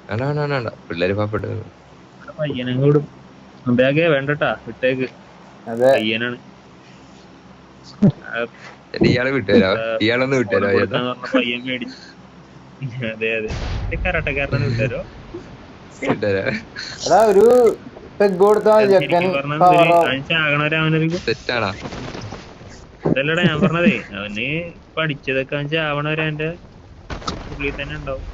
വേണ്ട വേണ്ട വേണ്ട വേണ്ട പിള്ളേര് പാവപ്പെട്ട് പയ്യനെ വിടും ബാഗേ വേണ്ടട്ടാ വിട്ടേക്ക്. അതെ പയ്യനാണ്. ഇയാളെ വിട്ടുതരാ ഇയാളൊന്ന് ഫോണ് വിട്ടുതരാ ചേട്ടാ കൊടുക്കാന്ന് പറഞ്ഞ പയ്യൻ മേടിച്ചു. അതെ അതെ കരാട്ടക്കാരനെ വിട്ടാരോ. വിട്ടുതരാ എടാ ഒരു പെഗ് കൊടുത്താ മതി ചെക്കൻ ശരിക്കും പറഞ്ഞ പവറാവും. ചാകണവരെ അവനൊരു തെറ്റാണാ അതല്ലടാ ഞാൻ പറഞ്ഞതേ, അവന് പഠിച്ചതൊക്കെ അവൻ ചാവണവരെ അവന്റെ ഉള്ളിൽ തന്നെ ഉണ്ടാവും.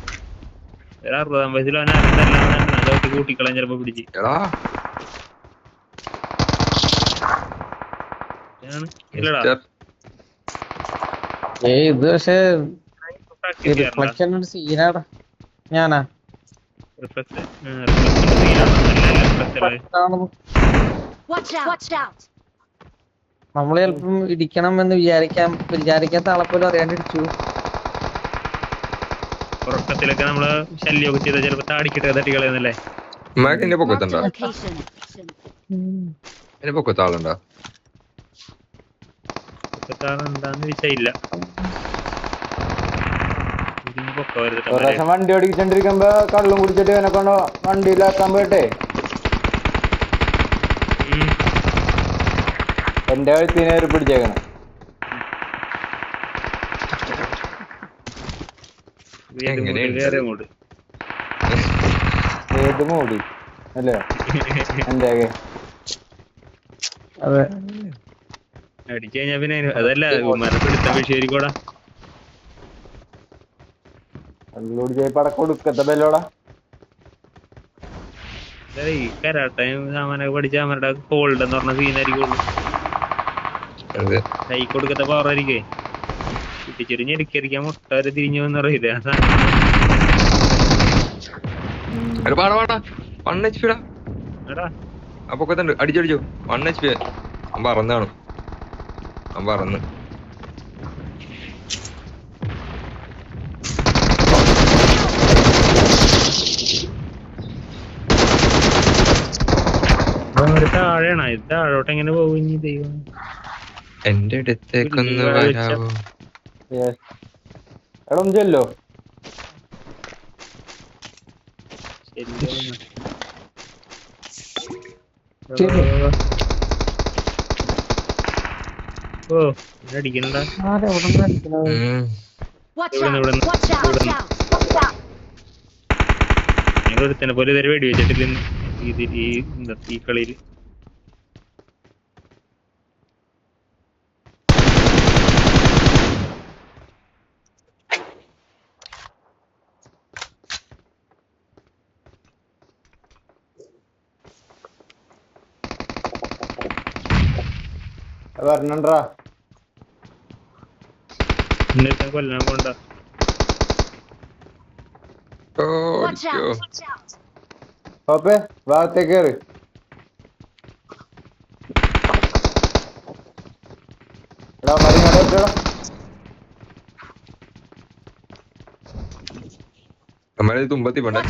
ഒരു 60 വയസ്സിൽ അവൻ അറിഞ്ഞതല്ലാതെ കൂട്ടിക്കളയാൻ ചിലപ്പോ പിടിച്ച്. എടാ ഇല്ലടാ മിസ്റ്റർ ഇത് പക്ഷേ പ്രാക്ടീസ് ചെയ്യാറുണ്ടോ? റിഫ്ലക്ഷൻ ഒരു സീനാടാ. ഞാനാ റിഫ്ലക്സ് നമ്മള് ചിലപ്പം ഇടിക്കണം എന്ന് വിചാരിക്കാത്ത ആളെ പോലും അറിയാണ്ട് ഇടിച്ചു. ഉറക്കത്തിലൊക്കെ നമ്മള് ശല്യമൊക്കെ ചെയ്താൽ ചിലപ്പോ താടിക്കിട്ട് തട്ടി കളയുന്നല്ലേ. ഉമ്മാക്ക് എന്റെ പൊക്കത്തുണ്ടോ എന്റെ പൊക്കത്ത് ആളുണ്ടോ എന്താന്ന് ചോദിച്ചായില്ല. ഒരു പ്രാവശ്യം വണ്ടി ഓടിച്ചോണ്ടിരിക്കുമ്പോ കള്ളും കുടിച്ചിട്ട് ഇവനെ കൊണ്ട് വണ്ടിയിലാക്കാൻ പോയിട്ടെ എന്റെ കഴുത്തിനെ ഒരു പിടിച്ചേക്കണം. ഏത് മൂടി അല്ലേ എന്റെ അതെ അടിച്ചു കഴിഞ്ഞാ പിന്നെ അതല്ല മരപ്പെടുത്ത വിഷയരിക്കോടാ. കള്ളുടിച്ച് പടക്കം കൊടുക്കത്തെ ബെല്ലോടാ. ഈ കരാട്ടയും സാമാനൊക്കെ പഠിച്ച അവരുടെ ഹോൾഡ് എന്ന് പറഞ്ഞ സീനായിരിക്കുള്ളൂ. കൈ കൊടുക്കത്തെ പവറായിരിക്കേ. കുട്ടിച്ചെറിഞ്ഞ് ഇരിക്കരിക്കാൻ മുട്ട വരെ തിരിഞ്ഞു എന്ന് പറയില്ല. ആ പൊക്കത്തുണ്ട് അടിച്ചടിച്ചു 1 HP അവൻ പറന്നാണ് അവൻ പറന്ന് താഴെയാണ്. ഇത് താഴോട്ട് എങ്ങനെ പോകും ഇനി ദൈവം. എന്റെ അടുത്തേക്കൊന്ന് വരാവോ എടാ ഒന്ന് ചെല്ലോ. ഓ അടിക്കണ്ട. ഞങ്ങളൊരുത്തനെ പോലെ ഇതുവരെ വെടി വെച്ചിട്ടില്ല ഈ കളിയിൽ. വരണണ്ടാ ഇന്നത്തെ കൊല്ലാൻ പോണ്ട. ഓപ്പേ ഭാഗത്തേക്ക് കയറി. എടാ മതി നടക്കടാ. നമ്മളെ തുമ്പത്തി പോണ്ടേ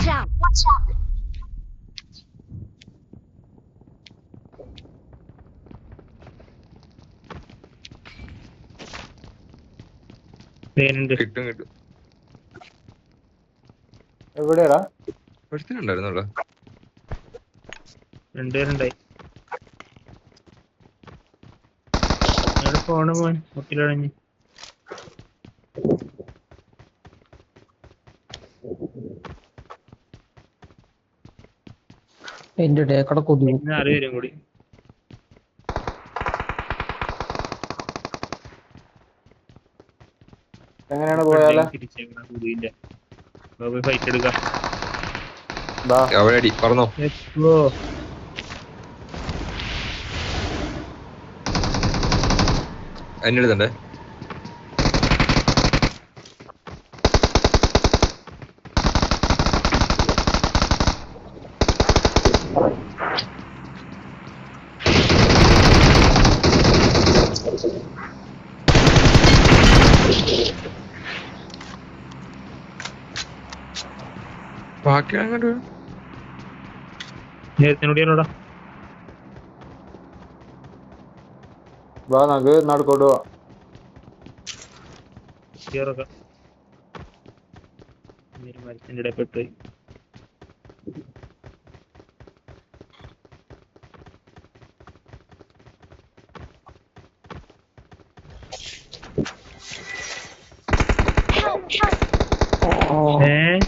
കിട്ടും കിട്ടും. എവിടെയാടാ ഒരുത്തനുണ്ടായിരുന്നല്ലോ. രണ്ടുപേരുണ്ടായി. പോണ മോൻ മുട്ടിലടഞ്ഞ് എന്റെ ഇടയക്കട കൊതുകും. 4 പേരും കൂടി. എങ്ങനെയാണ് പോയാലേ തിരിച്ചേക്കണ ഫൈറ്റ് എടുക്കാം. അവിടെ അടി പറഞ്ഞോ എന്നെ എടുത്തണ്ടേ. ബാക്കി അങ്ങോട്ട് നേരത്തിനോടിയാലോടാ. വാ നമുക്ക് നടക്കോട്ട് പോവാ. മരത്തിന്റെ ഇടയിൽ പെട്ടുപോയി.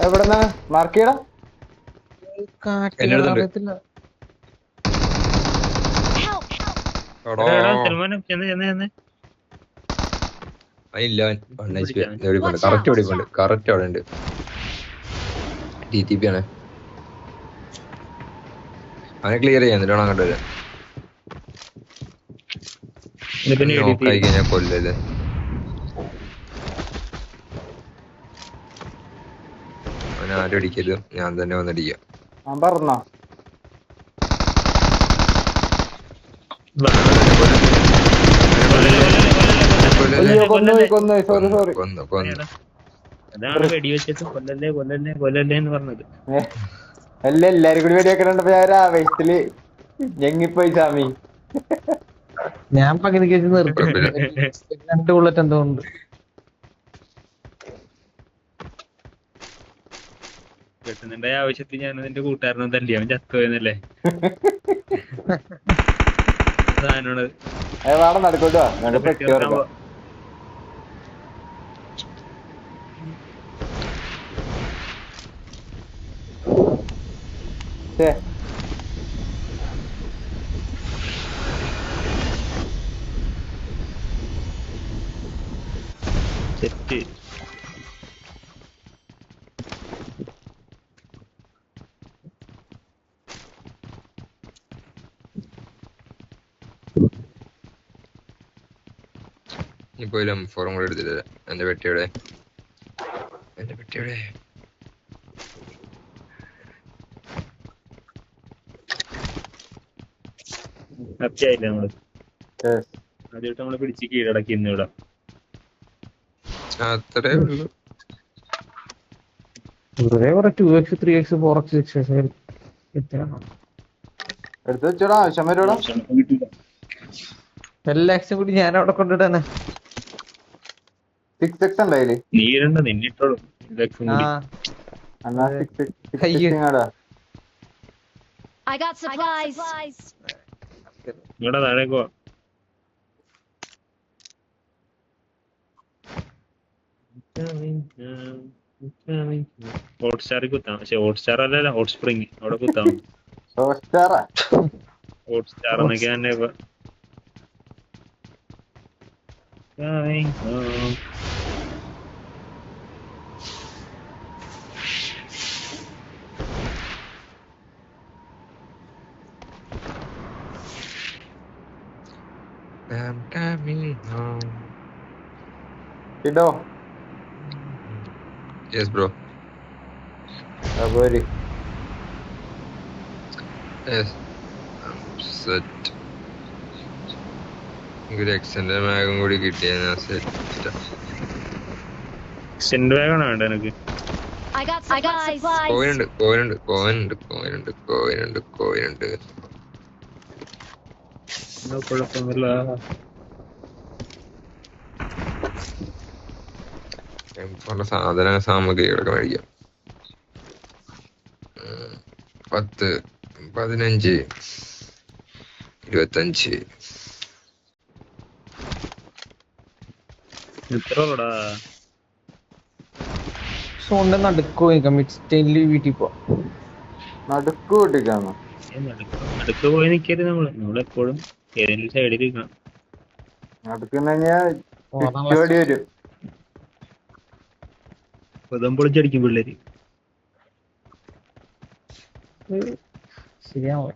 എവിടെന്നാ മാർക്ക് ചെയ്യടാ? എന്നെ അടുത്തുണ്ട്. അറിയത്തില്ല. അതില്ല കറക്റ്റ് ഓടിപ്പോണ്ട്. കറക്റ്റ് അവിടെ ഉണ്ട്. TTP ആണ്. അവനെ ക്ലിയർ ചെയ്യാൻ എന്നിട്ട് വേണം അങ്ങോട്ട് വരാൻ. നോക്കായി കഴിഞ്ഞാൽ കൊല്ലല്ലേ. അവൻ ആരും അടിക്കരുത്, ഞാൻ തന്നെ വന്നടിക്കാം. ഞാൻ പറഞ്ഞോ കൊന്നു സോറി. അതാണ് വെടിവെച്ചിട്ട് കൊല്ലല്ലേ കൊല്ലല്ലേ കൊല്ലല്ലേ എന്ന് പറഞ്ഞത്. എല്ലാരും കൂടി വെടിവെക്കണുണ്ടപ്പോ ഞാൻ ആവേശത്തില് ഞെങ്ങിപ്പോയി സ്വാമി. ഞാൻ പകുതിക്ക് വെച്ച് നിർത്തി. 2 ബുള്ളറ്റ് എന്തോ ഉണ്ട്. കിട്ടുന്നുണ്ടെ ആവശ്യത്തിൽ ഞാൻ നിന്റെ കൂട്ടുകാരനും തല്ലി, അവൻ ചത്തുപോയെന്നല്ലേ സാധനോട് വേണം നടക്കോട്ടോ. സെറ്റ് ഇപ്പൊ ഫോറും കൂടെ എടുത്തില്ല. എന്റെ പെട്ടിയുടെ അത്യായില്ല നമ്മള് ആദ്യമായിട്ട് നമ്മള് പിടിച്ച് കീഴടക്കി ഇന്നിവിടെ. അത്രേ ഉള്ളു. വെറുതെ കുറെ 2x 3x 4x എടുത്ത് വെച്ചോടാ, ആവശ്യം വരോടാ. എല്ലാ ആക്സും കൂടി ഞാൻ അവിടെ കൊണ്ടിട്ടാണ്. 6x ഉണ്ടായില്ലേ? നീരുണ്ട് നിന്നിട്ടോളും. എന്നാ 6x ആടാ. ഇങ്ങോട്ടാ താഴേക്ക് പോവാ. ഹോട്ട്സ്റ്റാറിൽ കുത്താം. പക്ഷെ ഹോട്ട്സ്റ്റാർ അല്ലല്ലോ, ഹോട്ട് സ്പ്രിങ് അവിടെ കുത്താം. ഹോട്ട്സ്റ്റാർ എന്നൊക്കെ തന്നെ ഇപ്പൊ. I'm coming home. ഇടോ. Yes bro. അപ്പോരി. Yes. I'm set. ഒരു എക്സന്റെ ബാഗും കൂടി കിട്ടിയ ഞാൻ സെറ്റ്. എക്സന്റെ ബാഗാണ് വേണ്ട എനിക്ക്. കോയിനുണ്ട്. കുഴപ്പമൊന്നുമില്ല. പല സാധന സാമഗ്രികളൊക്കെ മേടിക്കാം. 10, 15, 25. എത്രടാ സോണിന്റെ നടുക്ക് മിഡ്സ്റ്റൈനിൽ വീട്ടിൽ പോവാം. നടുക്ക് കൂട്ടിക്കാന്നോ? നടുക്ക് പോയി നിക്കരുത്. നമ്മളെപ്പോഴും ഏതെങ്കിലും സൈഡിൽ ഇരിക്കണം. നടുക്ക് വരും. പദം പൊളിച്ചടിക്കും പിള്ളേര്. ശരിയാവോ?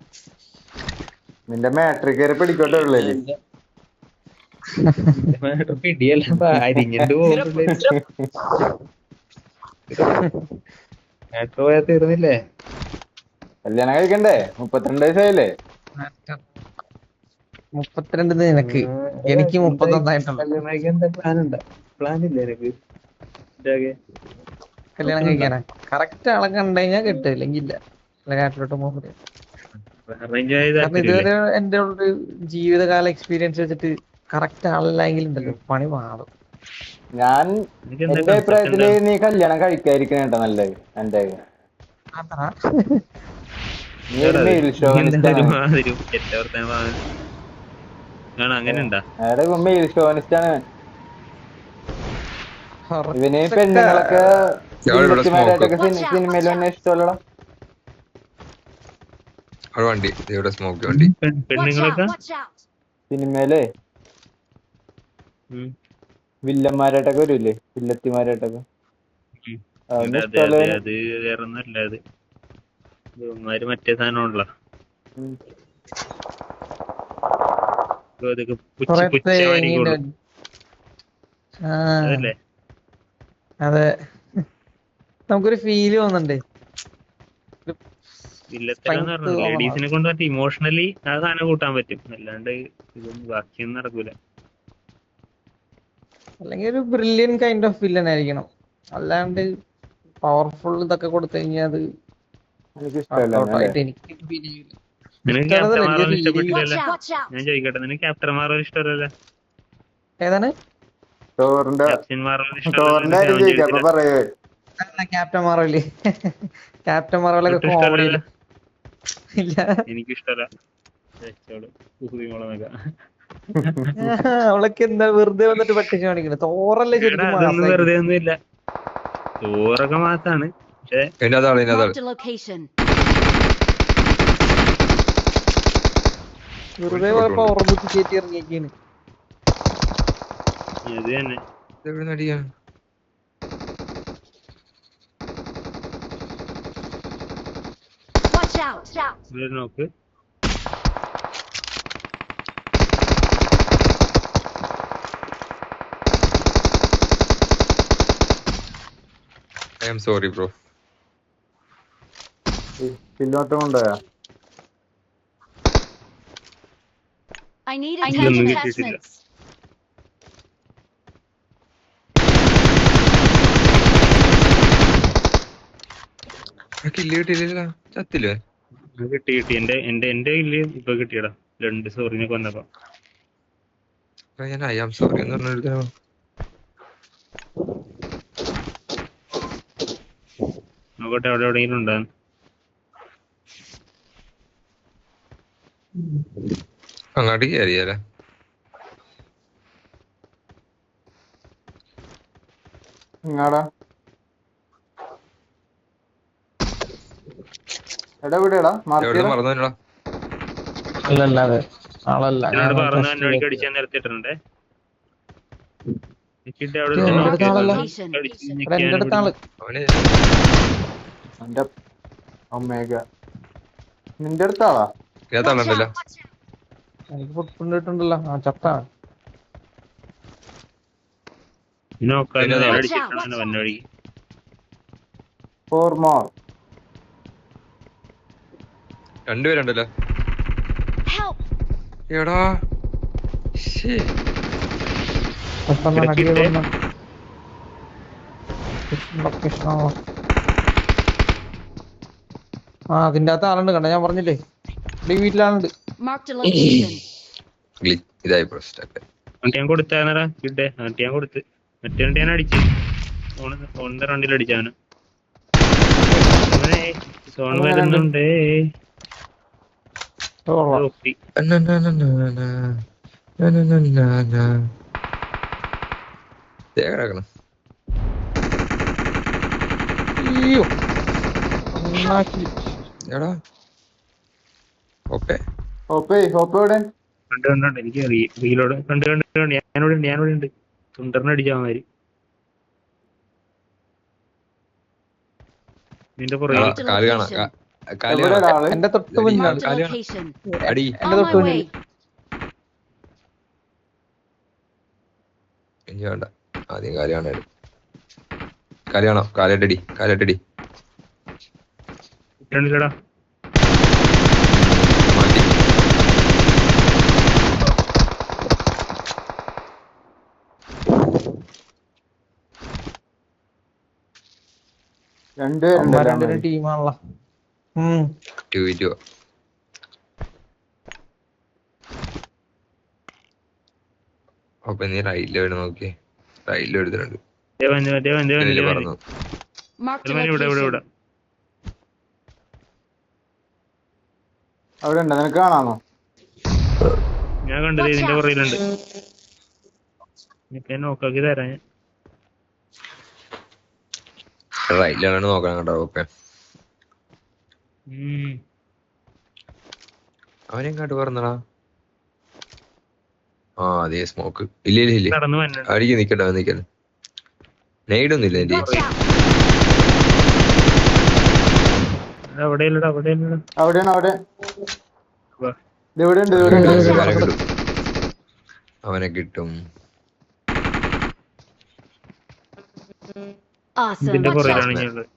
നിന്റെ മാട്രിക് കയറി പിടിക്കോട്ടെ പിള്ളേര്. പിടിയല്ല അരിഞ്ഞിട്ട് പോകും. പോയാ തീർന്നില്ലേ? കല്യാണം കഴിക്കണ്ടേ? 32 വയസ്സായില്ലേ? 32 നിനക്ക്, എനിക്ക് 31 കല്യാണം കഴിക്കാൻ എന്താ പ്ലാനില്ലേ എനിക്ക്? കല്യാണം കഴിക്കാനാ കറക്റ്റ് ആളെ കണ്ടുകഴിഞ്ഞാൽ കിട്ടും, ഇല്ലെങ്കിൽ ഇല്ല. കാട്ടിലോട്ട് പോകുന്നത് ഇതുവരെ എന്റെ ഒരു ജീവിതകാല എക്സ്പീരിയൻസ് വെച്ചിട്ട് കറക്റ്റ് ആളല്ലെങ്കിൽ ഉണ്ടല്ലോ പണി മാറും. ഞാൻ എന്റെ അഭിപ്രായത്തില് നീ കല്യാണം കഴിക്കാതിരിക്കണേട്ടോ നല്ലത്. എന്റെ മെയിൽ ഷോനിസ്റ്റ് ആണ് ഇവന്. പെണ്ണുങ്ങളൊക്കെ ഇവിടെ സ്മോക്ക് സിനിമയിൽ തന്നെ ഇഷ്ടമല്ലടാ. അവിടെ വണ്ടി ഇവിടെ സ്മോക്ക് വണ്ടി. പെണ്ണുങ്ങളൊക്കെ സിനിമയിലേ വില്ലന്മാരായിട്ടൊക്കെ വരൂല്ലേ, വില്ലത്തിമാരായിട്ടൊക്കെ. അതൊന്നും അതെ ഇഷ്ടമല്ല. അതെ അത് വേറെ ഒന്നല്ല. അത് ഇവന്മാര് മറ്റേ സാധനമാണല്ലോ. അതൊക്കെ കൊറേ പുച്ഛമായിരിക്കുള്ളൂ. അതല്ലേ അതെ, നമുക്കൊരു ഫീല് തോന്നുന്നുണ്ട്. ഇല്ലത്തരാന്ന് പറഞ്ഞത് ലേഡീസിനെ കൊണ്ട് മറ്റേ ഇമോഷണലി ആ സാധനം കൂട്ടാൻ പറ്റും, അല്ലാണ്ട് ഇതൊന്നും ബാക്കിയൊന്നും നടക്കൂല. അല്ലെങ്കിൽ ഒരു ബ്രില്യൻ കൈൻഡ് ഓഫ് വില്ലൻ ആയിരിക്കണം, അല്ലാണ്ട് പവർഫുൾ ഇതൊക്കെ കൊടുത്തു കഴിഞ്ഞാൽ അത് എനിക്ക് ഇഷ്ടമല്ല. ആയിട്ട് എനിക്ക് ഫീൽ ചെയ്യില്ല. നിനക്ക് ഇഷ്ടമുള്ളത് ക്യാപ്റ്റൻ എനിക്ക് മാർവൽ feel ഇഷ്ടപ്പെട്ടില്ലല്ലോ? ചെയ്യില്ല. ഞാൻ ചോദിക്കട്ടെ, നിനക്ക് ക്യാപ്റ്റൻ മാർവൽ ഇഷ്ടമല്ലല്ലോ? ഏതാണ്? തോറിന്റെ ക്യാപ്റ്റൻ മാർവൽ തോറിന്റെ കാര്യം ചോദിക്കാം, അപ്പൊ പറയേ. ക്യാപ്റ്റൻ മാർവല്. ക്യാപ്റ്റൻ മാർവലൊക്കെ കോമഡി ഇല്ല. എനിക്കിഷ്ടല്ല. അവളൊക്കെ എന്താ വെറുതെ വന്നിട്ട് പട്ടിച്ച് കാണിക്കുന്നത്? തോറല്ലേ ശരിക്കും അതൊന്നും മാസായി. വെറുതെ ഒന്നും ഇല്ല, ചോറൊക്കെ മാസാണ്. പക്ഷെ ഇതിനകത്താണ് Marked a location. വെറുതെ പവർ ബുക്ക് കയറ്റി ഇറങ്ങിയൊക്കെയാണ്. ഇത് തന്നെ എവിടെ നടിയാ Watch out! ഇവിടെ നോക്ക്. I am sorry bro. പിന്നോട്ട് കൊണ്ടുപോയാ I need ഇതൊന്നും കിട്ടിയിട്ടില്ല. attachments. കില്ല് കിട്ടിയില്ല, ചത്തില്ലേ? കിട്ടി എന്റെ ഇല്ല ഇപ്പൊ കിട്ടിയടാ. 2 സോറിനെ കൊന്നപ്പോ. ഞാൻ ഐ ആം സോറി എന്ന് പറഞ്ഞെടുത്തോ. നോക്കട്ടെ അവിടെ എവിടെയെങ്കിലും ഉണ്ടാകും. അങ്ങോട്ട് കയറിയാലേ? ഇങ്ങാടാ എടാ വിടെടാ എവിടെ മറന്നോടാ? അല്ലല്ല അതെ ആളല്ല. എന്നോട് പറഞ്ഞു എന്നോട് അടിച്ചാൽ നിർത്തിയിട്ടുണ്ടേ. അവിടെ എന്റെ അടുത്ത ആളല്ല. എന്റെ അടുത്ത ആള് അവന് എന്റെ ഒമേഗ നിന്റെ അടുത്താളാ? ഇതിനകത്താളുണ്ടല്ലോ. എനിക്ക് ഫുഡ് കൊണ്ടിട്ടുണ്ടല്ലോ. ആ ചത്താ. അടിച്ചിട്ടാണ് വന്നോടി. 4 more. രണ്ടുപേരുണ്ടല്ലോ. Help! എടാ ശ്ശേ. ആ അതിന്റെ അകത്ത് ആളുണ്ട്, കണ്ട ഞാൻ പറഞ്ഞില്ലേ ഈ വീട്ടിലാളുണ്ട്. Marked a location. ഇതായി പ്രശ്നം. ഞാൻ കൊടുത്താ കിട്ടേ, ഞാൻ കൊടുത്ത് മറ്റേ ഞാൻ അടിച്ച് ഫോണിന്റെ റണ്ടിൽ അടിച്ചവന്. സോൺ വരുന്നുണ്ടേ. കിടക്കണം. എടാ ഓപ്പേ ഹോപ്പേ കണ്ടുണ്ട് എനിക്ക് റീലോട് കണ്ട് ഞാനിവിടെ ഉണ്ട്. സുന്ദറിനെ അടിച്ചാമാര് നിന്റെ പുറകെ. കാല് കാണാം, കാല് എവിടെ കാണാം. ആള്? എന്റെ തൊട്ട് മുന്നിലാണ്. Marked a location. അടി എന്റെ On തൊട്ട് my മുന്നിൽ. way. ഇനി വേണ്ട, ആദ്യം കാല് കാണാൻ. കാല് കാണാം, കാലേട്ടടി കാലേട്ടടി രണ്ടില്ലടാ. മാറ്റി. രണ്ടുപേരുണ്ടല്ലോ. ടീമാണല്ലോ. 2v2. അപ്പൊ നീ റൈറ്റില് വേണം നോക്കി. റൈറ്റില് എടുത്തിട്ടുണ്ട്. പറഞ്ഞു Marked a ഇവിടെ location. അവിടെ ഉണ്ടോ? നിനക്ക് കാണാമോ? ഞാൻ കണ്ടത് ഇതിന്റെ പുറകിലുണ്ട്. നോക്കാക്കി തരാം ഞാൻ. റൈറ്റിലാണ് നോക്കണം കേട്ടോ. ഓക്കെ അവനെങ്ങാട്ട് പറഞ്ഞടാ. ആ അതേ സ്മോക്ക്. ഇല്ല കടന്നു വന്നു. അടിക്ക് നിക്കട്ടെ. നെയ്ഡൊന്നുമില്ല എന്റെ. Watch out! അവിടെയല്ലടാ അവിടെയാണ് അവിടെ. ഇവിടെ ഉണ്ട്. അവനെ കിട്ടും. Awesome. ഇതിന്റെ Watch പുറകിലാണ് out! ഇനിയുള്ളത്.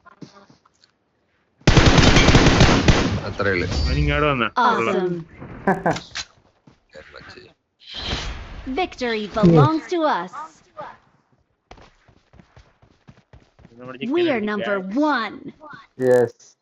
അത്രേ ഉള്ളു. അവൻ ഇങ്ങോട്ട് വന്ന Awesome. Victory belongs to us. We are number 1. Yes.